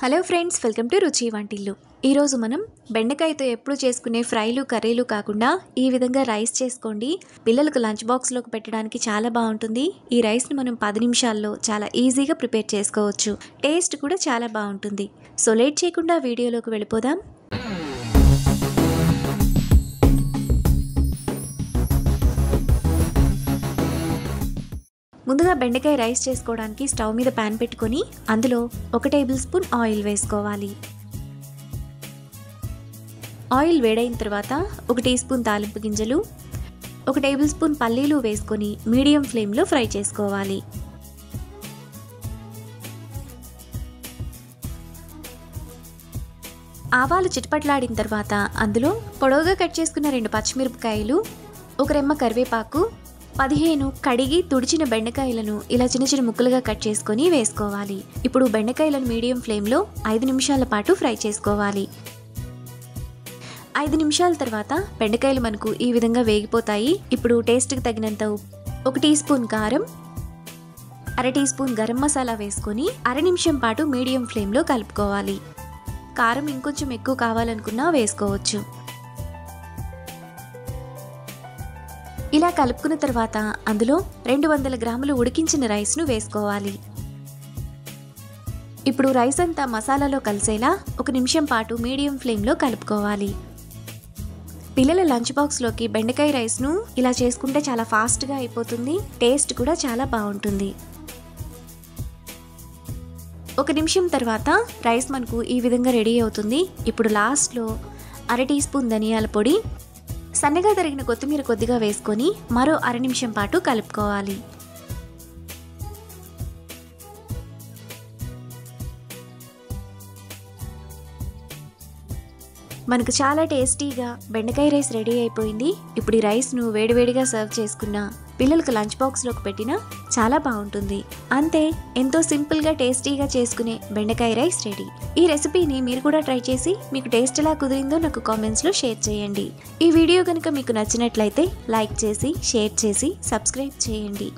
Hello friends, welcome to రుచి వంటిల్లు. ఈరోజు మనం బెండకాయతో ఎప్పుడు చేసుకునే ఫ్రైలు కర్రీలు కాకుండా ఈ విధంగా రైస్ చేసుకోండి. పిల్లలకు లంచ్ బాక్స్లోకి పెట్టడానికి చాలా బాగుంటుంది. ఈ రైస్ని మనం 10 నిమిషాల్లో చాలా ఈజీగా ప్రిపేర్ చేసుకోవచ్చు. టేస్ట్ కూడా చాలా బాగుంటుంది. సో లేట్ చేయకుండా వీడియోలోకి వెళ్ళిపోదాం. ముందుగా బెండకాయ రైస్ చేసుకోవడానికి స్టవ్ మీద ప్యాన్ పెట్టుకొని అందులో 1 టేబుల్ స్పూన్ ఆయిల్ వేసుకోవాలి. ఆయిల్ వేడైన తర్వాత 1 టీ స్పూన్ తాలింపు గింజలు, 1 టేబుల్ స్పూన్ పల్లీలు వేసుకొని మీడియం ఫ్లేమ్లో ఫ్రై చేసుకోవాలి. ఆవాలు చిటపట్లాడిన తర్వాత అందులో పొడవుగా కట్ చేసుకున్న 2 పచ్చిమిరపకాయలు, 1 రెమ్మ కరివేపాకు, 15 కడిగి తుడిచిన బెండకాయలను ఇలా చిన్న చిన్న ముక్కలుగా కట్ చేసుకొని వేసుకోవాలి. ఇప్పుడు బెండకాయలను మీడియం ఫ్లేమ్లో 5 నిమిషాల పాటు ఫ్రై చేసుకోవాలి. 5 నిమిషాల తర్వాత బెండకాయలు మనకు ఈ విధంగా వేగిపోతాయి. ఇప్పుడు టేస్ట్కి తగినంత 1 టీ స్పూన్ కారం, 1/2 టీ స్పూన్ గరం మసాలా వేసుకొని 1/2 నిమిషం పాటు మీడియం ఫ్లేమ్లో కలుపుకోవాలి. కారం ఇంకొంచెం ఎక్కువ కావాలనుకున్నా వేసుకోవచ్చు. ఇలా కలుపుకున్న తర్వాత అందులో 200 గ్రాములు ఉడికించిన రైస్ను వేసుకోవాలి. ఇప్పుడు రైస్ అంతా మసాలాలో కలిసేలా 1 నిమిషం పాటు మీడియం ఫ్లేమ్లో కలుపుకోవాలి. పిల్లల లంచ్ బాక్స్లోకి బెండకాయ రైస్ను ఇలా చేసుకుంటే చాలా ఫాస్ట్గా అయిపోతుంది. టేస్ట్ కూడా చాలా బాగుంటుంది. 1 నిమిషం తర్వాత రైస్ మనకు ఈ విధంగా రెడీ అవుతుంది. ఇప్పుడు లాస్ట్లో 1/2 టీ స్పూన్ ధనియాల పొడి, సన్నగా తరిగిన కొత్తిమీర కొద్దిగా వేసుకొని మరో 1/2 నిమిషం పాటు కలుపుకోవాలి. మనకు చాలా టేస్టీగా బెండకాయ రైస్ రెడీ అయిపోయింది. ఇప్పుడు ఈ రైస్ను వేడివేడిగా సర్వ్ చేసుకున్న పిల్లలకు లంచ్ బాక్స్లోకి పెట్టినా చాలా బాగుంటుంది. అంతే, ఎంతో సింపుల్గా టేస్టీగా చేసుకునే బెండకాయ రైస్ రెడీ. ఈ రెసిపీని మీరు కూడా ట్రై చేసి మీకు టేస్ట్ ఎలా కుదిరిందో నాకు కామెంట్స్లో షేర్ చేయండి. ఈ వీడియో కనుక మీకు నచ్చినట్లయితే లైక్ చేసి, షేర్ చేసి, సబ్స్క్రైబ్ చేయండి.